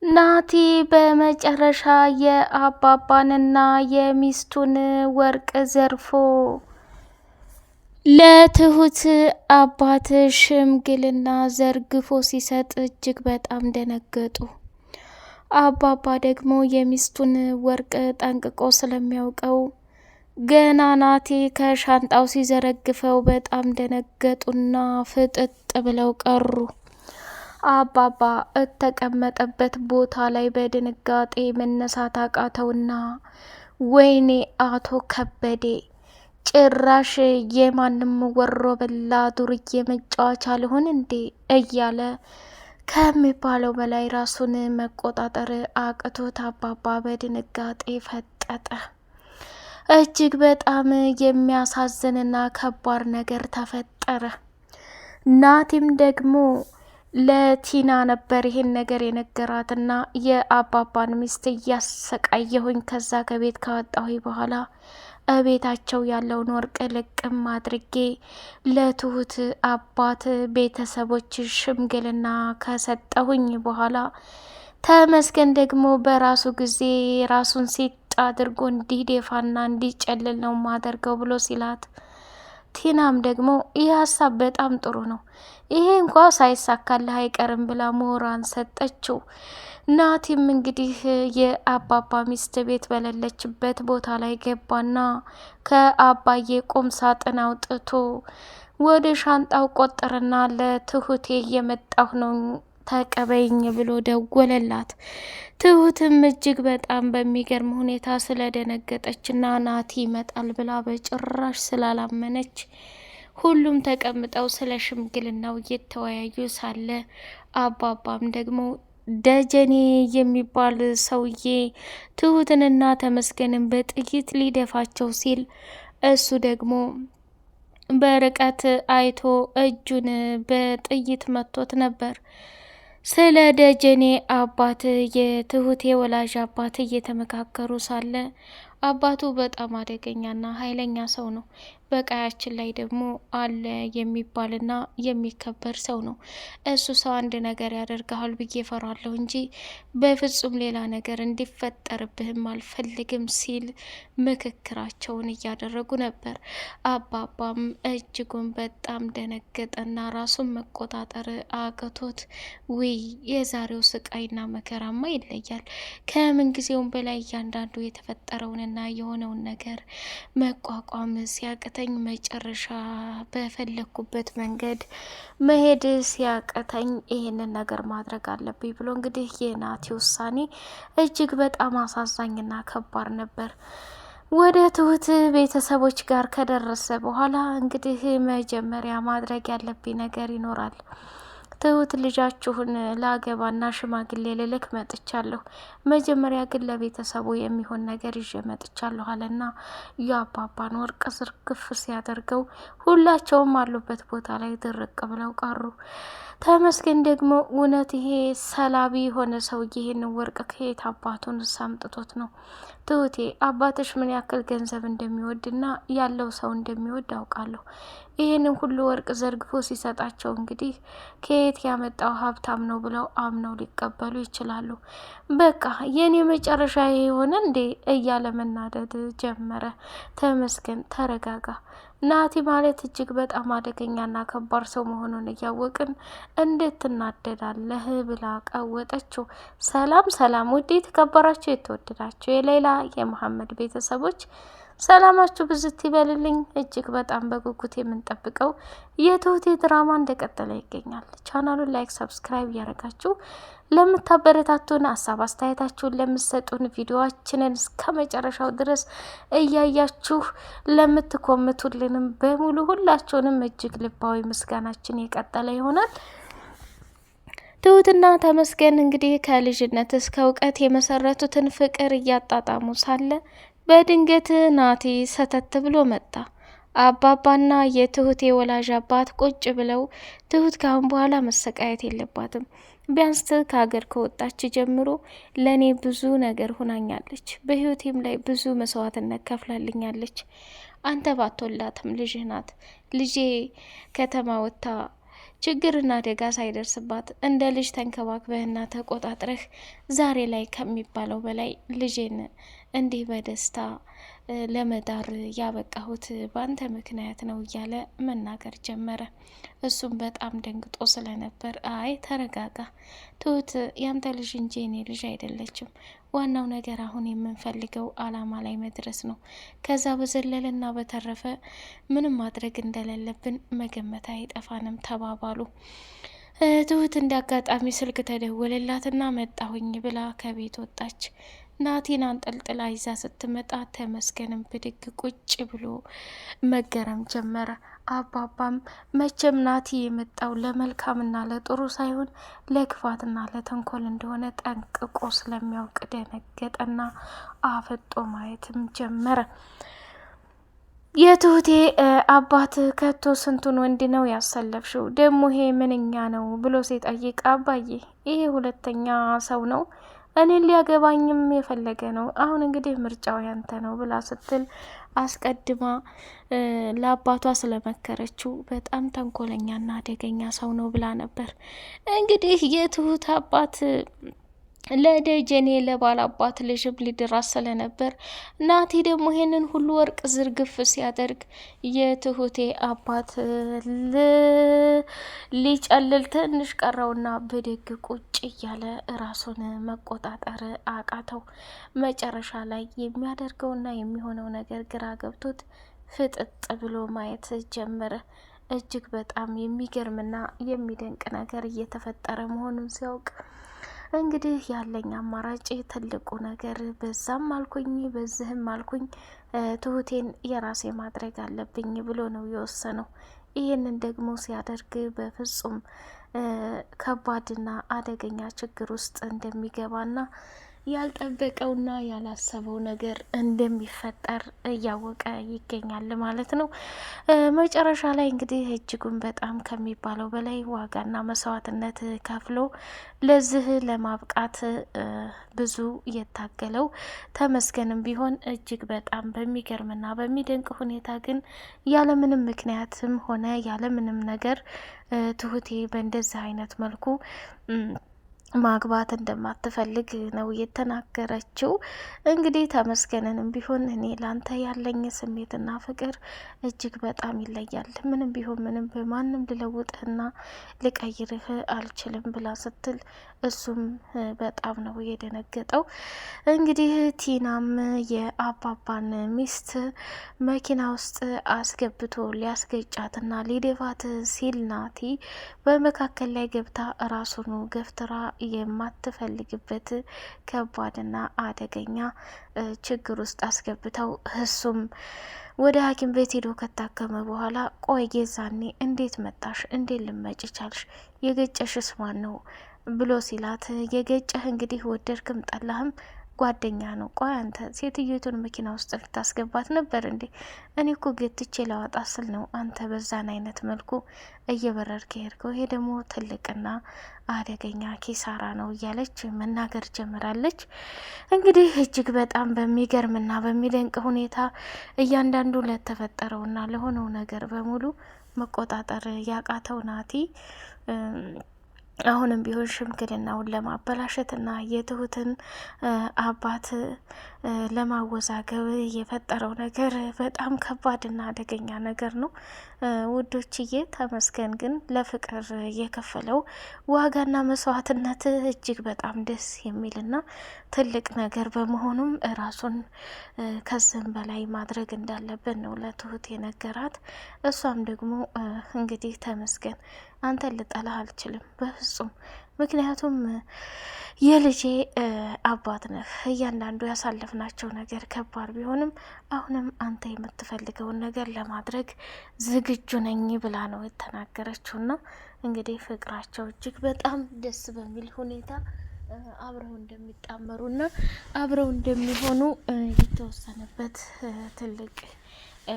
ናቲ በመጨረሻ የአባባንና የሚስቱን ወርቅ ዘርፎ ለትሁት አባት ሽምግልና ዘርግፎ ሲሰጥ እጅግ በጣም ደነገጡ። አባባ ደግሞ የሚስቱን ወርቅ ጠንቅቆ ስለሚያውቀው ገና ናቲ ከሻንጣው ሲዘረግፈው በጣም ደነገጡና ፍጥጥ ብለው ቀሩ። አባባ እተቀመጠበት ቦታ ላይ በድንጋጤ መነሳት አቃተውና ወይኔ አቶ ከበዴ ጭራሽ የማንም ወሮ በላ ዱርዬ መጫወቻ ልሆን እንዴ እያለ ከሚባለው በላይ ራሱን መቆጣጠር አቅቶት አባባ በድንጋጤ ፈጠጠ። እጅግ በጣም የሚያሳዝንና ከባድ ነገር ተፈጠረ። ናቲም ደግሞ ለቲና ነበር ይሄን ነገር የነገራትና የአባባን ሚስት እያሰቃየሁኝ ከዛ ከቤት ካወጣሁኝ በኋላ እቤታቸው ያለውን ወርቅ ልቅም አድርጌ ለትሁት አባት ቤተሰቦች ሽምግልና ከሰጠሁኝ በኋላ ተመስገን ደግሞ በራሱ ጊዜ ራሱን ሲጥ አድርጎ እንዲደፋና እንዲጨልል ነው ማደርገው ብሎ ሲላት፣ ቲናም ደግሞ ይህ ሀሳብ በጣም ጥሩ ነው፣ ይሄ እንኳ ሳይሳካልህ አይቀርም ብላ ሞራን ሰጠችው። ናቲም እንግዲህ የአባባ ሚስት ቤት በሌለችበት ቦታ ላይ ገባና ከአባዬ ቁም ሳጥን አውጥቶ ወደ ሻንጣው ቆጠርና ለትሁቴ እየመጣሁ ነው ተቀበይኝ ብሎ ደወለላት። ትሁትም እጅግ በጣም በሚገርም ሁኔታ ስለደነገጠችና ናቲ ይመጣል ብላ በጭራሽ ስላላመነች ሁሉም ተቀምጠው ስለ ሽምግልናው እየተወያዩ ሳለ አባባም ደግሞ ደጀኔ የሚባል ሰውዬ ትሁትንና ተመስገንን በጥይት ሊደፋቸው ሲል እሱ ደግሞ በርቀት አይቶ እጁን በጥይት መቶት ነበር። ስለ ደጀኔ አባት የትሁቴ ወላጅ አባት እየተመካከሩ ሳለ አባቱ በጣም አደገኛና ኃይለኛ ሰው ነው። በቀያችን ላይ ደግሞ አለ የሚባልና የሚከበር ሰው ነው። እሱ ሰው አንድ ነገር ያደርግሃል ብዬ ፈራለሁ እንጂ በፍጹም ሌላ ነገር እንዲፈጠርብህም አልፈልግም ሲል ምክክራቸውን እያደረጉ ነበር። አባባም እጅጉን በጣም ደነገጠና ራሱን መቆጣጠር አቅቶት ውይ የዛሬው ስቃይና መከራማ ይለያል። ከምን ጊዜውም በላይ እያንዳንዱ የተፈጠረውንና የሆነውን ነገር መቋቋም ሲያቅተኝ መጨረሻ በፈለግኩበት መንገድ መሄድ ሲያቅተኝ ይህንን ነገር ማድረግ አለብኝ ብሎ እንግዲህ የናቲ ውሳኔ እጅግ በጣም አሳዛኝና ከባድ ነበር። ወደ ትሁት ቤተሰቦች ጋር ከደረሰ በኋላ እንግዲህ መጀመሪያ ማድረግ ያለብኝ ነገር ይኖራል። ትሁት ልጃችሁን ላገባና ሽማግሌ ልልክ መጥቻለሁ። መጀመሪያ ግን ለቤተሰቡ የሚሆን ነገር ይዤ መጥቻለሁ አለና የአባባን ወርቅ ዝርግፍ ሲያደርገው ሁላቸውም አሉበት ቦታ ላይ ድርቅ ብለው ቀሩ። ተመስገን ደግሞ እውነት ይሄ ሰላቢ የሆነ ሰውዬ ይሄን ወርቅ ከየት አባቱን ሳምጥቶት ነው? ትሁቴ አባትሽ ምን ያክል ገንዘብ እንደሚወድና ያለው ሰው እንደሚወድ አውቃለሁ። ይህንን ሁሉ ወርቅ ዘርግፎ ሲሰጣቸው እንግዲህ ከየት ያመጣው ሀብታም ነው ብለው አምነው ሊቀበሉ ይችላሉ። በቃ የኔ መጨረሻ የሆነ እንዴ እያለ መናደድ ጀመረ። ተመስገን ተረጋጋ፣ ናቲ ማለት እጅግ በጣም አደገኛና ከባድ ሰው መሆኑን እያወቅን እንዴት ትናደዳለህ ብላ ቀወጠችው። ሰላም ሰላም፣ ውድ የተከበራችሁ የተወደዳችሁ የሌላ የመሐመድ ቤተሰቦች ሰላማችሁ ብዝት ይበልልኝ። እጅግ በጣም በጉጉት የምንጠብቀው የትሁቴ ድራማ እንደቀጠለ ይገኛል። ቻናሉን ላይክ፣ ሰብስክራይብ እያደረጋችሁ ለምታበረታቱን ሀሳብ አስተያየታችሁን ለምትሰጡን ቪዲዮአችንን እስከ መጨረሻው ድረስ እያያችሁ ለምትኮምቱልንም በሙሉ ሁላችሁንም እጅግ ልባዊ ምስጋናችን የቀጠለ ይሆናል። ትሁትና ተመስገን እንግዲህ ከልጅነት እስከ እውቀት የመሰረቱትን ፍቅር እያጣጣሙ ሳለ በድንገት ናቲ ሰተት ብሎ መጣ። አባባና የትሁቴ ወላጅ አባት ቁጭ ብለው ትሁት ካሁን በኋላ መሰቃየት የለባትም፣ ቢያንስ ከሀገር ከወጣች ጀምሮ ለእኔ ብዙ ነገር ሁናኛለች፣ በህይወቴም ላይ ብዙ መስዋዕትነት ከፍላልኛለች። አንተ ባትወላትም ልጅህ ናት። ልጄ ከተማ ወጥታ ችግርና አደጋ ሳይደርስባት እንደ ልጅ ተንከባክበህና ተቆጣጥረህ ዛሬ ላይ ከሚባለው በላይ ልጄን እንዲህ በደስታ ለመዳር ያበቃሁት ባንተ ምክንያት ነው እያለ መናገር ጀመረ። እሱም በጣም ደንግጦ ስለነበር አይ ተረጋጋ ትሁት፣ ያንተ ልጅ እንጂ እኔ ልጅ አይደለችም። ዋናው ነገር አሁን የምንፈልገው አላማ ላይ መድረስ ነው። ከዛ በዘለለና በተረፈ ምንም ማድረግ እንደሌለብን መገመት አይጠፋንም ተባባሉ። ትሁት እንደ አጋጣሚ ስልክ ተደወለላትና መጣሁኝ ብላ ከቤት ወጣች። ናቲን አንጠልጥላ ይዛ ስትመጣ ተመስገንም ብድግ ቁጭ ብሎ መገረም ጀመረ። አባባም መቼም ናቲ የመጣው ለመልካምና ለጥሩ ሳይሆን ለክፋትና ለተንኮል እንደሆነ ጠንቅቆ ስለሚያውቅ ደነገጠና አፈጦ ማየትም ጀመረ። የትሁቴ አባት ከቶ ስንቱን ወንድ ነው ያሰለፍሽው? ደሞ ይሄ ምንኛ ነው ብሎ ሲጠይቅ አባዬ ይሄ ሁለተኛ ሰው ነው እኔን ሊያገባኝም የፈለገ ነው። አሁን እንግዲህ ምርጫው ያንተ ነው ብላ ስትል አስቀድማ ለአባቷ ስለመከረችው በጣም ተንኮለኛና አደገኛ ሰው ነው ብላ ነበር። እንግዲህ የትሁት አባት ለደጀኔ ለባል አባት ልጅም ሊድራት ስለነበር ናቲ ደግሞ ይሄንን ሁሉ ወርቅ ዝርግፍ ሲያደርግ የትሁቴ አባት ሊጨልል ትንሽ ቀረውና ብድግ ቁጭ እያለ ራሱን መቆጣጠር አቃተው። መጨረሻ ላይ የሚያደርገውና የሚሆነው ነገር ግራ ገብቶት ፍጥጥ ብሎ ማየት ጀመረ። እጅግ በጣም የሚገርምና የሚደንቅ ነገር እየተፈጠረ መሆኑን ሲያውቅ እንግዲህ ያለኝ አማራጭ ትልቁ ነገር በዛም አልኩኝ በዚህም አልኩኝ ትሁቴን የራሴ ማድረግ አለብኝ ብሎ ነው የወሰነው። ይህንን ደግሞ ሲያደርግ በፍጹም ከባድና አደገኛ ችግር ውስጥ እንደሚገባና ያልጠበቀውና ያላሰበው ነገር እንደሚፈጠር እያወቀ ይገኛል ማለት ነው። መጨረሻ ላይ እንግዲህ እጅጉን በጣም ከሚባለው በላይ ዋጋና መስዋዕትነት ከፍሎ ለዚህ ለማብቃት ብዙ የታገለው ተመስገንም ቢሆን እጅግ በጣም በሚገርምና በሚደንቅ ሁኔታ ግን ያለምንም ምክንያትም ሆነ ያለምንም ነገር ትሁቴ በእንደዚህ አይነት መልኩ ማግባት እንደማትፈልግ ነው የተናገረችው። እንግዲህ ተመስገንንም ቢሆን እኔ ላንተ ያለኝ ስሜትና ፍቅር እጅግ በጣም ይለያል፣ ምንም ቢሆን ምንም በማንም ልለውጥህና ልቀይርህ አልችልም ብላ ስትል እሱም በጣም ነው የደነገጠው። እንግዲህ ቲናም የአባባን ሚስት መኪና ውስጥ አስገብቶ ሊያስገጫትና ሊደፋት ሲል ናቲ በመካከል ላይ ገብታ ራሱኑ ገፍትራ የማትፈልግበት ከባድና አደገኛ ችግር ውስጥ አስገብተው እሱም ወደ ሐኪም ቤት ሄዶ ከታከመ በኋላ ቆይ ጌዛኔ እንዴት መጣሽ? እንዴት ልመጭ ቻልሽ? የገጨሽስ ማን ነው ብሎ ሲላት የገጨህ እንግዲህ ወደድክም ጠላህም ጓደኛ ነው። ቆይ አንተ ሴትዮቱን መኪና ውስጥ ልታስገባት ነበር እንዴ? እኔ እኮ ገትቼ ላወጣ ስል ነው አንተ በዛን አይነት መልኩ እየበረርክ ሄድከው። ይሄ ደግሞ ትልቅና አደገኛ ኪሳራ ነው እያለች መናገር ጀምራለች። እንግዲህ እጅግ በጣም በሚገርምና በሚደንቅ ሁኔታ እያንዳንዱ ለተፈጠረውና ለሆነው ነገር በሙሉ መቆጣጠር ያቃተው ናቲ አሁንም ቢሆን ሽምግልናውን ለማበላሸትና የትሁትን አባት ለማወዛገብ የፈጠረው ነገር በጣም ከባድና አደገኛ ነገር ነው ውዶችዬ። ተመስገን ግን ለፍቅር የከፈለው ዋጋና መስዋዕትነት እጅግ በጣም ደስ የሚልና ትልቅ ነገር በመሆኑም ራሱን ከዚህም በላይ ማድረግ እንዳለብን ነው ለትሁት የነገራት። እሷም ደግሞ እንግዲህ ተመስገን አንተን ልጠላህ አልችልም በፍጹም፣ ምክንያቱም የልጄ አባት ነህ። እያንዳንዱ ያሳለፍናቸው ነገር ከባድ ቢሆንም አሁንም አንተ የምትፈልገውን ነገር ለማድረግ ዝግጁ ነኝ ብላ ነው የተናገረችውና እንግዲህ ፍቅራቸው እጅግ በጣም ደስ በሚል ሁኔታ አብረው እንደሚጣመሩና አብረው እንደሚሆኑ የተወሰነበት ትልቅ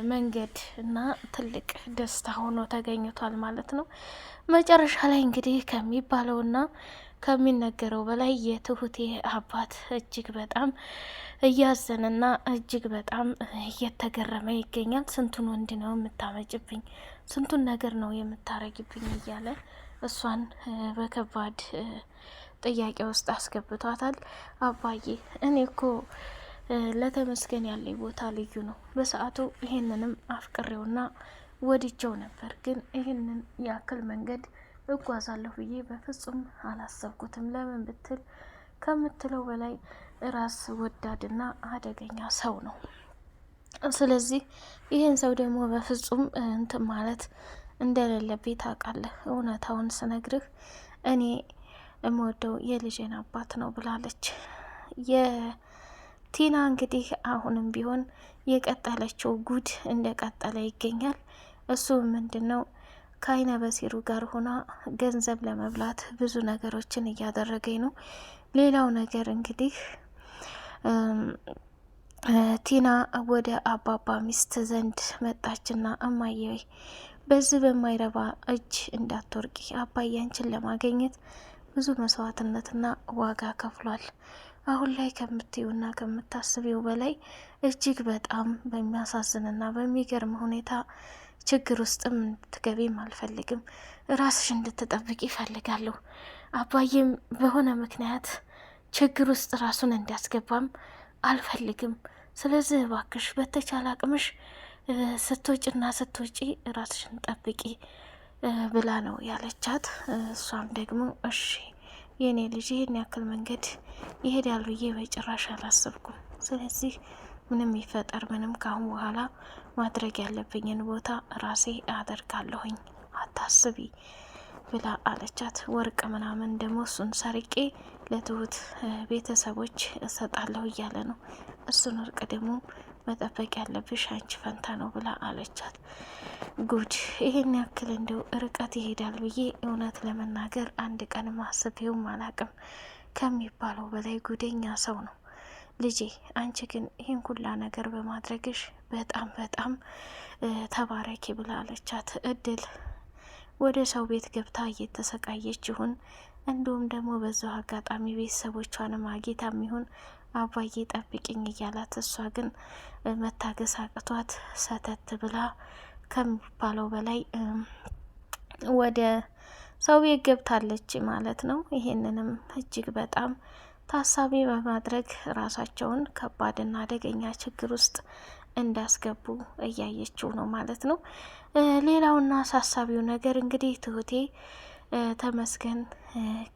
መንገድ እና ትልቅ ደስታ ሆኖ ተገኝቷል ማለት ነው። መጨረሻ ላይ እንግዲህ ከሚባለውና ከሚነገረው በላይ የትሁቴ አባት እጅግ በጣም እያዘነና እጅግ በጣም እየተገረመ ይገኛል። ስንቱን ወንድ ነው የምታመጭብኝ? ስንቱን ነገር ነው የምታረጊብኝ? እያለ እሷን በከባድ ጥያቄ ውስጥ አስገብቷታል። አባዬ እኔ እኮ ለተመስገን ያለኝ ቦታ ልዩ ነው። በሰዓቱ ይሄንንም አፍቅሬውና ወድጀው ነበር፣ ግን ይህንን ያክል መንገድ እጓዛለሁ ብዬ በፍጹም አላሰብኩትም። ለምን ብትል ከምትለው በላይ ራስ ወዳድና አደገኛ ሰው ነው። ስለዚህ ይህን ሰው ደግሞ በፍጹም እንትን ማለት እንደሌለብኝ ታውቃለህ። እውነታውን ስነግርህ እኔ የምወደው የልጄን አባት ነው ብላለች። የቲና እንግዲህ አሁንም ቢሆን የቀጠለችው ጉድ እንደቀጠለ ይገኛል። እሱ ምንድን ነው? ከአይነ በሲሩ ጋር ሆና ገንዘብ ለመብላት ብዙ ነገሮችን እያደረገኝ ነው። ሌላው ነገር እንግዲህ ቲና ወደ አባባ ሚስት ዘንድ መጣችና እማዬ በዚህ በማይረባ እጅ እንዳትወርቂ፣ አባዬ አንቺን ለማገኘት ብዙ መስዋዕትነትና ዋጋ ከፍሏል። አሁን ላይ ከምትዩና ከምታስቢው በላይ እጅግ በጣም በሚያሳዝንና በሚገርም ሁኔታ ችግር ውስጥም እንድትገቢም አልፈልግም። ራስሽ እንድትጠብቂ ይፈልጋለሁ። አባዬም በሆነ ምክንያት ችግር ውስጥ ራሱን እንዲያስገባም አልፈልግም። ስለዚህ እባክሽ በተቻለ አቅምሽ ስትወጪና ስትወጪ ራስሽን ጠብቂ ብላ ነው ያለቻት። እሷም ደግሞ እሺ የኔ ልጅ ይህን ያክል መንገድ ይሄዳል ብዬ በጭራሽ አላሰብኩም። ስለዚህ ምንም ይፈጠር ምንም ካሁን በኋላ ማድረግ ያለብኝን ቦታ ራሴ አደርጋለሁኝ፣ አታስቢ ብላ አለቻት። ወርቅ ምናምን ደግሞ እሱን ሰርቄ ለትሁት ቤተሰቦች እሰጣለሁ እያለ ነው። እሱን ወርቅ ደግሞ መጠበቅ ያለብሽ አንቺ ፈንታ ነው ብላ አለቻት። ጉድ! ይሄን ያክል እንደው ርቀት ይሄዳል ብዬ እውነት ለመናገር አንድ ቀን ማስቤውም አላቅም። ከሚባለው በላይ ጉደኛ ሰው ነው ልጄ። አንቺ ግን ይህን ሁላ ነገር በማድረግሽ በጣም በጣም ተባረኪ ብላ አለቻት። እድል ወደ ሰው ቤት ገብታ እየተሰቃየች ይሁን እንዲሁም ደግሞ በዛው አጋጣሚ ቤተሰቦቿንም አግኝታም ይሁን አባዬ ጠብቂኝ እያላት፣ እሷ ግን መታገስ አቅቷት ሰተት ብላ ከሚባለው በላይ ወደ ሰው ቤት ገብታለች ማለት ነው። ይሄንንም እጅግ በጣም ታሳቢ በማድረግ ራሳቸውን ከባድና አደገኛ ችግር ውስጥ እንዳስገቡ እያየችው ነው ማለት ነው። ሌላውና አሳሳቢው ነገር እንግዲህ ትሁቴ ተመስገን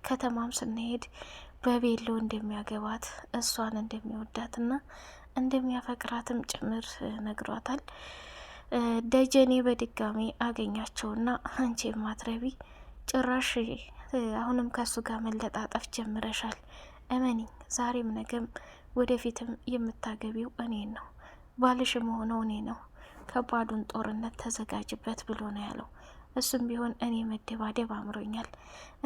ከተማም ስንሄድ በቤሎ እንደሚያገባት እሷን እንደሚወዳትና እንደሚያፈቅራትም ጭምር ነግሯታል። ደጀኔ በድጋሚ አገኛቸውና አንቺ የማትረቢ ጭራሽ አሁንም ከሱ ጋር መለጣጠፍ ጀምረሻል። እመኒኝ ዛሬም ነገም ወደፊትም የምታገቢው እኔን ነው፣ ባልሽ መሆነው እኔ ነው። ከባዱን ጦርነት ተዘጋጅበት ብሎ ነው ያለው። እሱም ቢሆን እኔ መደባደብ አምሮኛል፣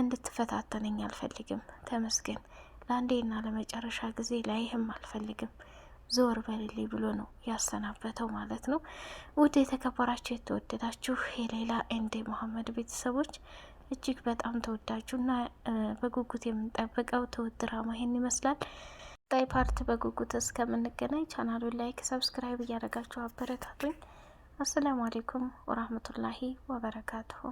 እንድትፈታተነኝ አልፈልግም። ተመስገን ለአንዴና ለመጨረሻ ጊዜ ላይህም አልፈልግም፣ ዞር በልሌ ብሎ ነው ያሰናበተው ማለት ነው። ውድ የተከበራችሁ የተወደዳችሁ የሌላ ኤንድ መሐመድ ቤተሰቦች እጅግ በጣም ተወዳጁና በጉጉት የምንጠብቀው ትሁት ድራማ ይሄን ይመስላል። ቀጣይ ፓርት በጉጉት እስከምንገናኝ ቻናሉን ላይክ፣ ሰብስክራይብ እያደረጋችሁ አበረታቱኝ። አሰላሙ አሌይኩም ወራህመቱላሂ ወበረካቱሁ።